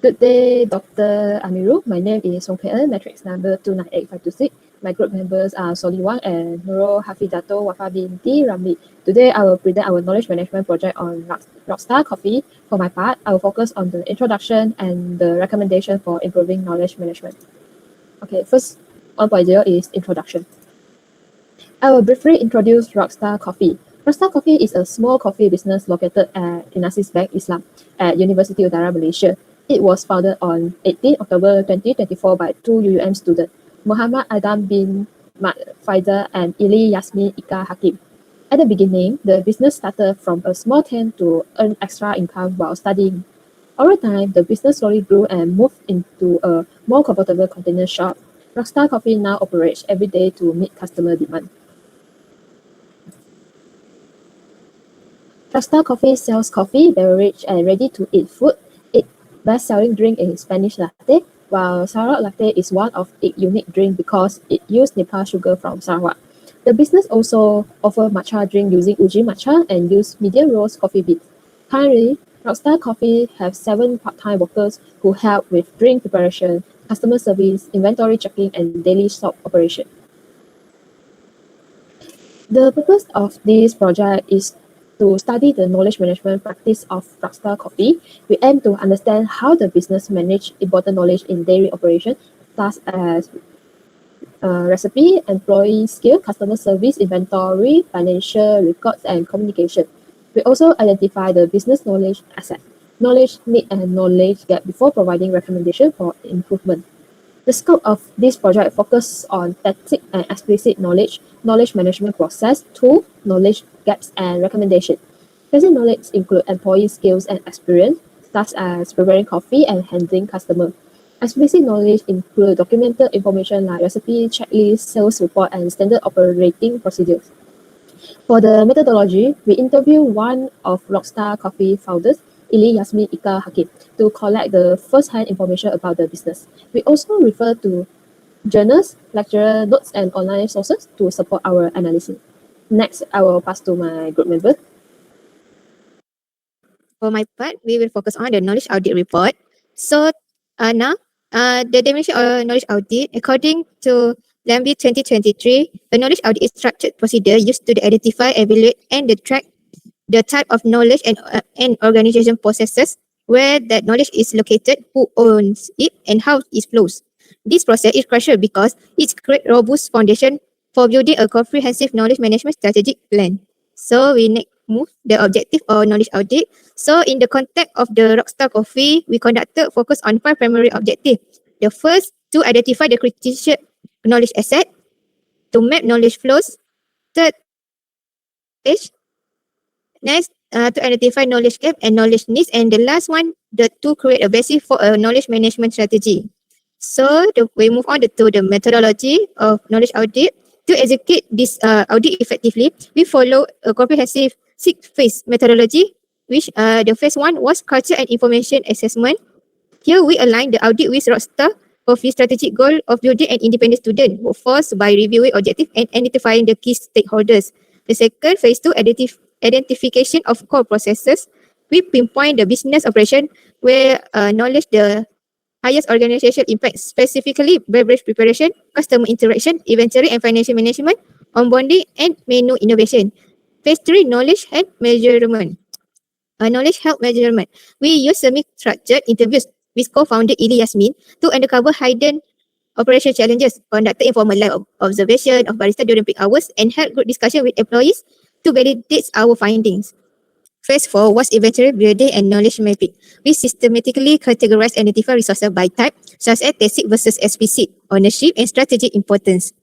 Good day, Dr. Amiru. My name is Song Pei En, matrix number 298526. My group members are Soli Wang and Nurul Hafizato Wafa binti Ramli. Today, I will present our knowledge management project on Rawkstah coffee. For my part, I will focus on the introduction and the recommendation for improving knowledge management. Okay, first 1.0 is introduction. I will briefly introduce Rawkstah Coffee. Rawkstah Coffee is a small coffee business located in Asis Bank, Islam, at University of Udara, Malaysia. It was founded on 18 October 2024 by two UUM students, Muhammad Adam bin Mat Faizal and Ili Yasmin Ika Hakim. At the beginning, the business started from a small tent to earn extra income while studying. Over time, the business slowly grew and moved into a more comfortable container shop. Rawkstah Coffee now operates every day to meet customer demand. Rawkstah Coffee sells coffee, beverage, and ready-to-eat food. Its best-selling drink is Spanish latte, while Sarawak latte is one of its unique drinks because it uses Nepal sugar from Sarawak. The business also offers matcha drink using uji matcha and use medium roast coffee beans. Currently, Rawkstah Coffee have 7 part-time workers who help with drink preparation, customer service, inventory checking, and daily shop operation. The purpose of this project is to study the knowledge management practice of Rawkstah Coffee. We aim to understand how the business manage important knowledge in daily operation, such as recipe, employee skill, customer service, inventory, financial records, and communication. We also identify the business knowledge asset, knowledge need, and knowledge gap before providing recommendation for improvement. The scope of this project focuses on tacit and explicit knowledge, knowledge management process, tool, knowledge gaps, and recommendation. Basic knowledge include employee skills and experience, such as preparing coffee and handling customer. Explicit knowledge include documented information like recipe, checklist, sales report, and standard operating procedures. For the methodology, we interview one of Rawkstah Coffee founders, Ili Yasmin Ika Hakim, to collect the first-hand information about the business. We also refer to journals, lecturer notes, and online sources to support our analysis. Next, I will pass to my group member. For my part, we will focus on the knowledge audit report. So now, the definition of knowledge audit, according to LAMBI 2023, a knowledge audit is structured procedure used to identify, evaluate, and track the type of knowledge and organization processes, where that knowledge is located, who owns it, and how it flows. This process is crucial because it creates robust foundation for building a comprehensive knowledge management strategic plan. So we move the objective of knowledge audit. So in the context of the Rawkstah Coffee, we conducted focus on 5 primary objectives. The first, to identify the critical knowledge asset, to map knowledge flows. Third, next, to identify knowledge gap and knowledge needs. And the last one, to create a basis for a knowledge management strategy. So we move on to the methodology of knowledge audit. To execute this audit effectively, we follow a comprehensive 6-phase methodology, which the phase 1 was culture and information assessment. Here we align the audit with Rawkstah Coffee strategic goal of building an independent student workforce by reviewing objectives and identifying the key stakeholders. The second, phase 2, identification of core processes. We pinpoint the business operation where knowledge the highest organizational impact, specifically beverage preparation, customer interaction, inventory and financial management, onboarding, and menu innovation. Phase 3, knowledge and measurement. Knowledge health measurement. We use semi-structured interviews with co-founder Ili Yasmin to uncover hidden operation challenges, conducted informal live observation of barista during peak hours, and held group discussion with employees to validate our findings. Phase 4 was inventory building and knowledge mapping. We systematically categorize and identify resources by type, such as tacit versus explicit, ownership, and strategic importance.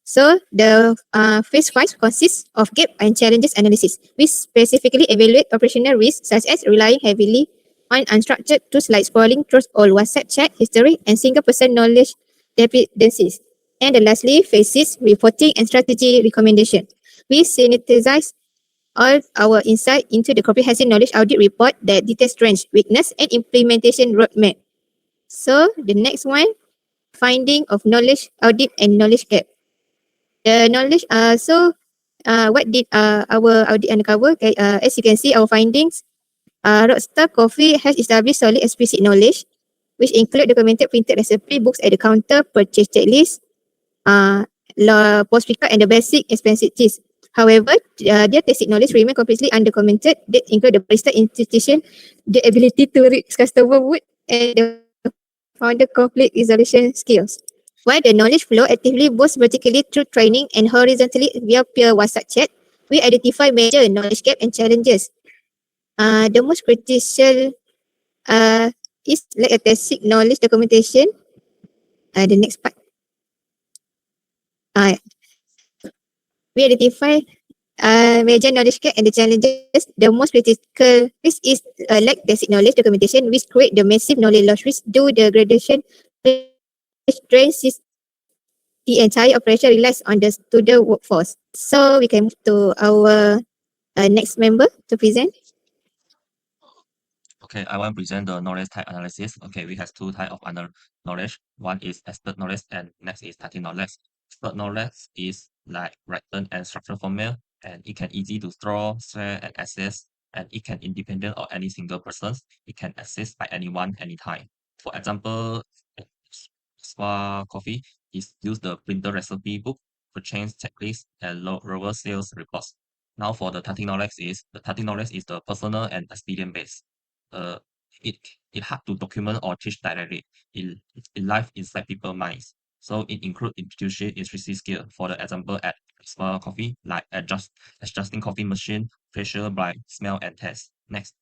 So the phase 5 consists of gap and challenges analysis. We specifically evaluate operational risks, such as relying heavily on unstructured tools like scrolling through all WhatsApp chat history and single person knowledge dependencies. And lastly, phase 6, reporting and strategy recommendation. We synthesize all our insight into the comprehensive knowledge audit report that details strengths, weakness, and implementation roadmap. So the next one, finding of knowledge audit and knowledge gap. The knowledge, what did our audit uncover? Okay, as you can see, our findings, Rawkstah Coffee has established solid explicit knowledge, which include documented printed recipe books at the counter, purchase checklist, post pick and the basic expenses. However, their basic knowledge remain completely undocumented. That include the barista institution, the ability to read customer mood, and the founder conflict resolution skills. While the knowledge flow actively both vertically through training and horizontally via peer WhatsApp chat, we identify major knowledge gap and challenges. The most critical is like a basic knowledge documentation. The next part. We identify major knowledge gap and the challenges. The most critical risk is lack basic knowledge documentation, which create the massive knowledge loss risk due the gradation which drains the entire operation relies on the student workforce. So we can move to our next member to present. Okay, I want to present the knowledge type analysis. Okay, we have two types of knowledge. One is expert knowledge and next is tacit knowledge. Expert knowledge is like written and structured format, and it can easy to store, share, and access, and it can independent of any single person. It can access by anyone, anytime. For example, Spa Coffee is use the printer recipe book, purchase checklist, and lower sales reports. Now for the tacit knowledge is the personal and experience based. Uh, it it hard to document or teach directly. It live inside people's minds. So it include intuition literacy skill. For the example at Small Coffee, like adjusting coffee machine, pressure by smell and taste. Next.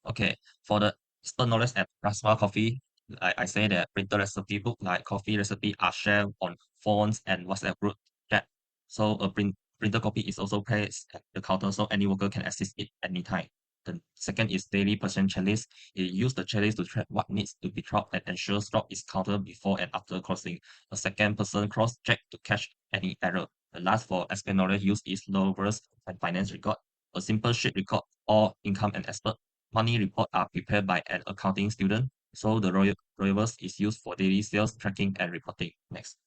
Okay, for the expert knowledge at Plasma Coffee, I say that printer recipe book like coffee recipe are shared on phones and WhatsApp group chat. So a printer copy is also placed at the counter so any worker can access it anytime. The second is daily person checklist. It use the checklist to track what needs to be dropped and ensure stock is counted before and after closing. A second person cross check to catch any error. The last for expert knowledge use is lowers and finance record. A simple sheet record all income and expert money report are prepared by an accounting student, so the Royals is used for daily sales tracking and reporting. Next.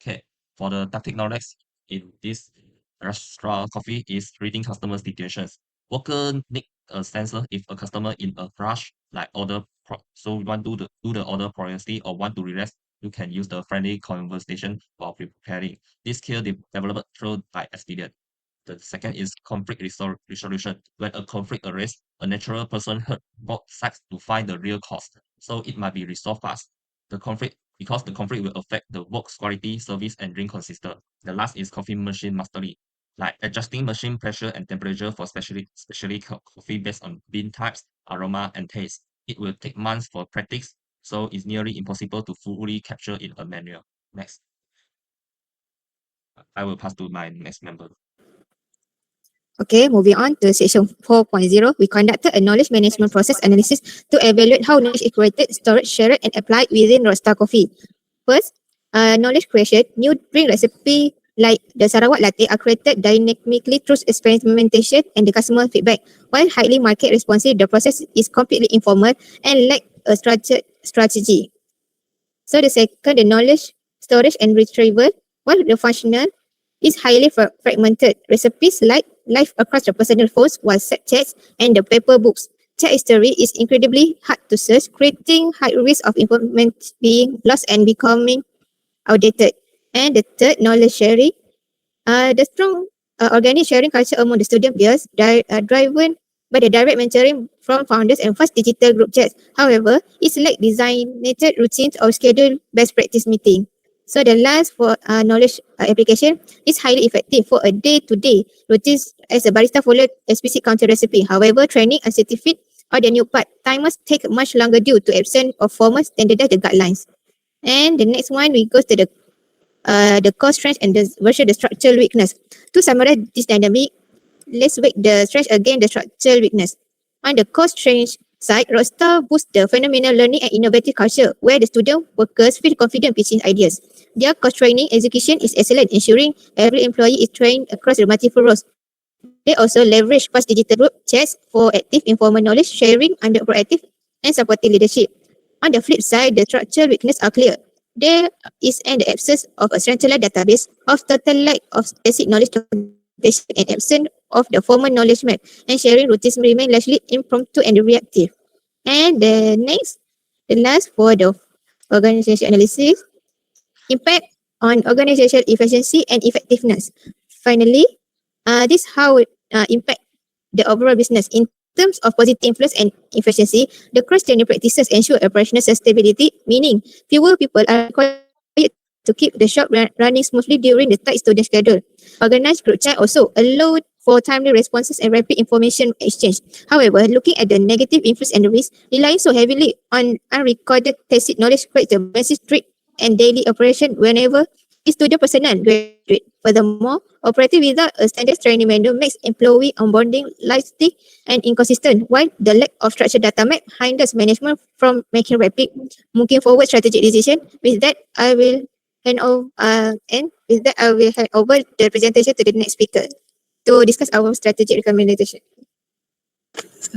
Okay, for the tactic knowledge in this restaurant coffee is reading customers' situations. Worker need a sensor if a customer in a rush, like so you want to do the order previously or want to relax, you can use the friendly conversation while preparing. This skill developed through by experience. The second is conflict resolution. When a conflict arises, a natural person hurt both sides to find the real cause. So it might be resolved fast. Because the conflict will affect the work's quality, service, and drink consistent. The last is coffee machine mastery, like adjusting machine pressure and temperature for especially coffee based on bean types, aroma, and taste. It will take months for practice, so it's nearly impossible to fully capture in a manual. Next, I will pass to my next member. Okay, moving on to section 4.0, we conducted a knowledge management process analysis to evaluate how knowledge is created, stored, shared, and applied within Rawkstah Coffee. First, knowledge creation. New drink recipe like the Sarawak latte are created dynamically through experimentation and the customer feedback. While highly market responsive, the process is completely informal and lack a structured strategy. So the second, the knowledge storage and retrieval. While the functional is highly fragmented. Recipes like live across the personal phones, WhatsApp chats, and the paper books. Chat history is incredibly hard to search, creating high risk of information being lost and becoming outdated. And the third, knowledge sharing. The strong organic sharing culture among the student peers, driven by the direct mentoring from founders and fast digital group chats. However, it's like designated routines or scheduled best practice meeting. So the last for knowledge application is highly effective for a day-to-day routines as a barista follow explicit counter recipe. However, training and certificate are the new part. Timers take much longer due to absence of formal standardized guidelines. And the next one, we go to the core strength and versus the structural weakness. To summarize this dynamic, let's weight the strength against the structural weakness. On the core strength side, Rawkstah boosts the phenomenal learning and innovative culture where the student workers feel confident pitching ideas. Their course training execution is excellent, ensuring every employee is trained across the multiple roles. They also leverage past digital group chats for active informal knowledge sharing under proactive and supportive leadership. On the flip side, the structural weaknesses are clear. There is the absence of a centralized database of total lack of basic knowledge documentation and absence of of the former knowledge map, and sharing routines remain largely impromptu and reactive. And the last for the organization analysis, impact on organizational efficiency and effectiveness. Finally, this how it impact the overall business in terms of positive influence and efficiency. The cross-training practices ensure operational sustainability, meaning fewer people are required to keep the shop running smoothly during the tight student schedule. Organized group chat also allowed for timely responses and rapid information exchange. However, looking at the negative influence and the risk, relying so heavily on unrecorded tacit knowledge creates a massive strict and daily operation whenever student personnel graduate. Furthermore, operating without a standard training manual makes employee onboarding listing and inconsistent, while the lack of structured data map hinders management from making rapid, moving forward strategic decision. With that, I will hand over the presentation to the next speaker to discuss our strategic recommendation.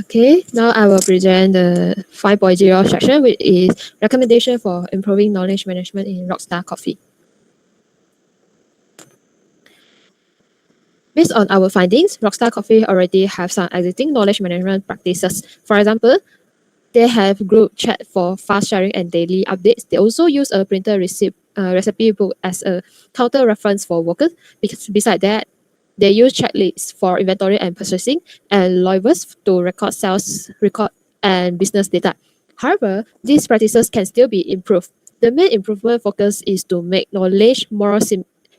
Okay, now I will present the 5.0 section, which is recommendation for improving knowledge management in Rawkstah Coffee. Based on our findings, Rawkstah Coffee already have some existing knowledge management practices. For example, they have group chat for fast sharing and daily updates. They also use a printer recipe book as a counter reference for workers. Because beside that, they use checklists for inventory and purchasing, and loivers to record sales record and business data. However, these practices can still be improved. The main improvement focus is to make knowledge more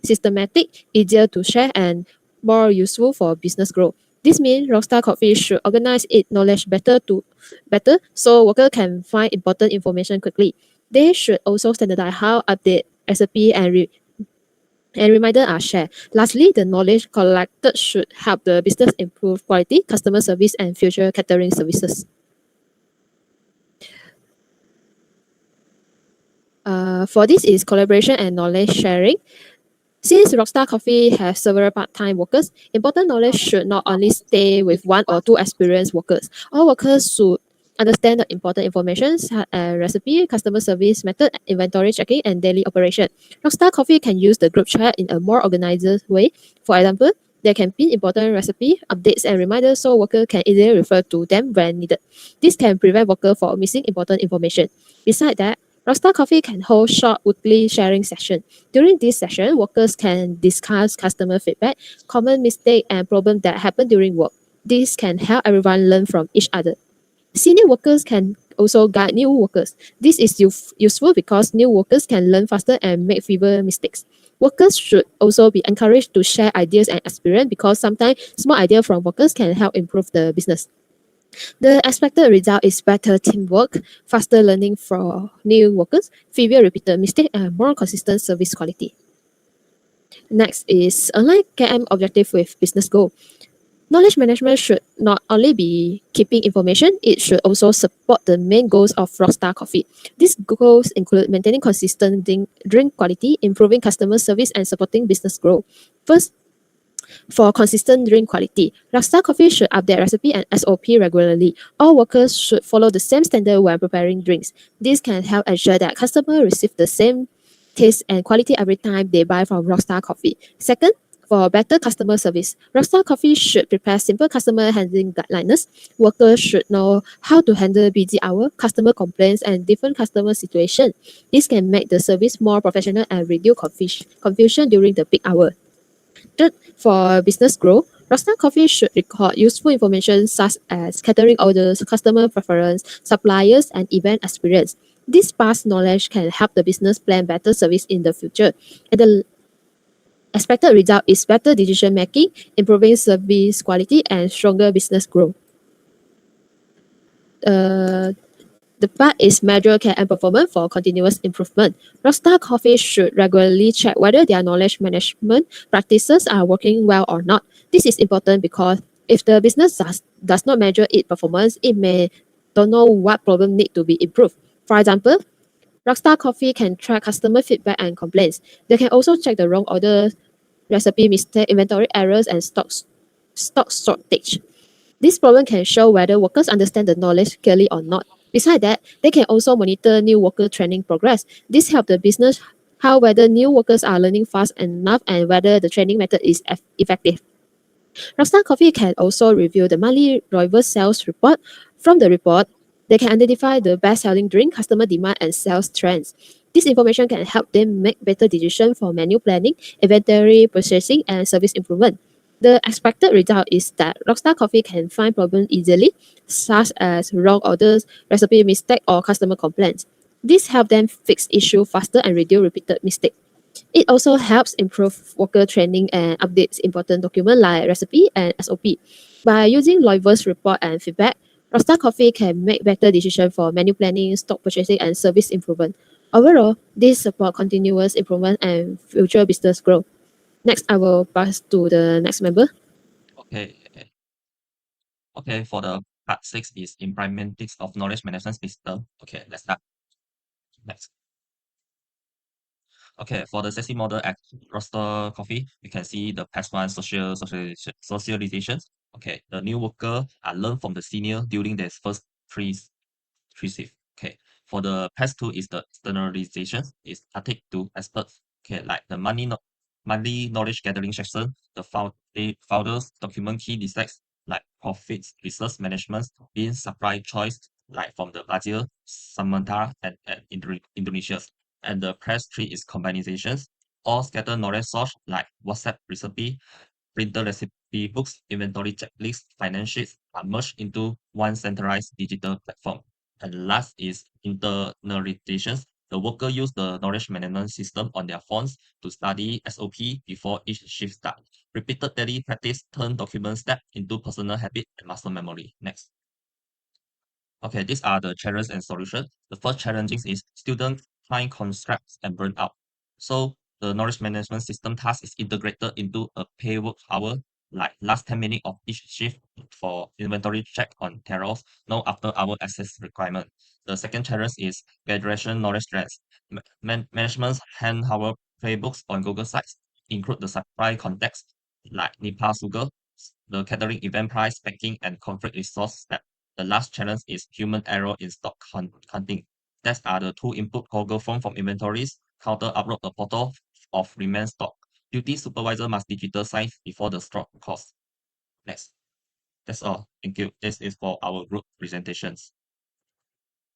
systematic, easier to share, and more useful for business growth. This means Rawkstah Coffee should organize its knowledge better so workers can find important information quickly. They should also standardize how update recipe and reminder are shared. Lastly, the knowledge collected should help the business improve quality, customer service, and future catering services. For this is collaboration and knowledge sharing. Since Rawkstah Coffee has several part-time workers, important knowledge should not only stay with one or two experienced workers. All workers should understand the important information, recipe, customer service method, inventory checking, and daily operation. Rawkstah Coffee can use the group chat in a more organized way. For example, they can pin important recipe, updates, and reminders so workers can easily refer to them when needed. This can prevent workers from missing important information. Besides that, Rawkstah Coffee can hold short weekly sharing sessions. During this session, workers can discuss customer feedback, common mistakes, and problems that happen during work. This can help everyone learn from each other. Senior workers can also guide new workers. This is useful because new workers can learn faster and make fewer mistakes. Workers should also be encouraged to share ideas and experience because sometimes small ideas from workers can help improve the business. The expected result is better teamwork, faster learning for new workers, fewer repeated mistakes, and more consistent service quality. Next is align KM objective with business goal. Knowledge management should not only be keeping information, it should also support the main goals of Rawkstah Coffee. These goals include maintaining consistent drink quality, improving customer service, and supporting business growth. First, for consistent drink quality, Rawkstah Coffee should update recipe and SOP regularly. All workers should follow the same standard when preparing drinks. This can help ensure that customers receive the same taste and quality every time they buy from Rawkstah Coffee. Second, for better customer service, Rawkstah Coffee should prepare simple customer handling guidelines. Workers should know how to handle busy hour, customer complaints, and different customer situations. This can make the service more professional and reduce confusion during the peak hour. Third, for business growth, Rawkstah Coffee should record useful information such as catering orders, customer preference, suppliers, and event experience. This past knowledge can help the business plan better service in the future. And the expected result is better decision making, improving service quality, and stronger business growth. The part is measure KM performance for continuous improvement. Rawkstah Coffee should regularly check whether their knowledge management practices are working well or not. This is important because if the business does not measure its performance, it may don't know what problem need to be improved. For example, Rawkstah Coffee can track customer feedback and complaints. They can also check the wrong order, recipe mistake, inventory errors, and stock shortage. This problem can show whether workers understand the knowledge clearly or not. Besides that, they can also monitor new worker training progress. This helps the business how whether new workers are learning fast enough and whether the training method is effective. Rawkstah Coffee can also review the monthly rival sales report. From the report, they can identify the best-selling drink, customer demand, and sales trends. This information can help them make better decisions for menu planning, inventory purchasing, and service improvement. The expected result is that Rockstar Coffee can find problems easily, such as wrong orders, recipe mistake, or customer complaints. This helps them fix issues faster and reduce repeated mistakes. It also helps improve worker training and updates important documents like recipe and SOP. By using Loiver's report and feedback, Rockstar Coffee can make better decisions for menu planning, stock purchasing, and service improvement. Overall, this support continuous improvement and future business growth. Next, I will pass to the next member. Okay. Okay, for the part 6 is implementics of knowledge management system. Okay, let's start. Next. Okay, for the sexy model at Roster Coffee, you can see the past one socializations. Okay, the new worker are learned from the senior during their first three shift. Okay, for the past two is the externalization is static to experts. Okay, like the monthly knowledge gathering session, the founders document key decides like profits, resource management, in supply choice, like from the Brazil, Samantha, and Indonesia. And the press tree is combinations, all scatter knowledge source like WhatsApp recipe, printer recipe books, inventory checklists, finance sheets are merged into one centralized digital platform. And last is internalizations. The worker use the knowledge management system on their phones to study SOP before each shift start. Repeated daily practice turn document step into personal habit and muscle memory. Next. Okay, these are the challenges and solutions. The first challenging is students find constraints and burn out. So the knowledge management system task is integrated into a pay work hour, like last 10 minutes of each shift for inventory check on terrors, no after hour access requirement. The second challenge is graduation knowledge stress. Management's hand hour playbooks on Google Sites include the supply context, like Nipa sugar, the catering event price, packing, and conflict resource step. The last challenge is human error in stock hunting. That are the two input Google form from inventories, counter upload a photo of remain stock. Duty supervisor must digital sign before the stock cost. Next. That's all. Thank you. This is for our group presentations.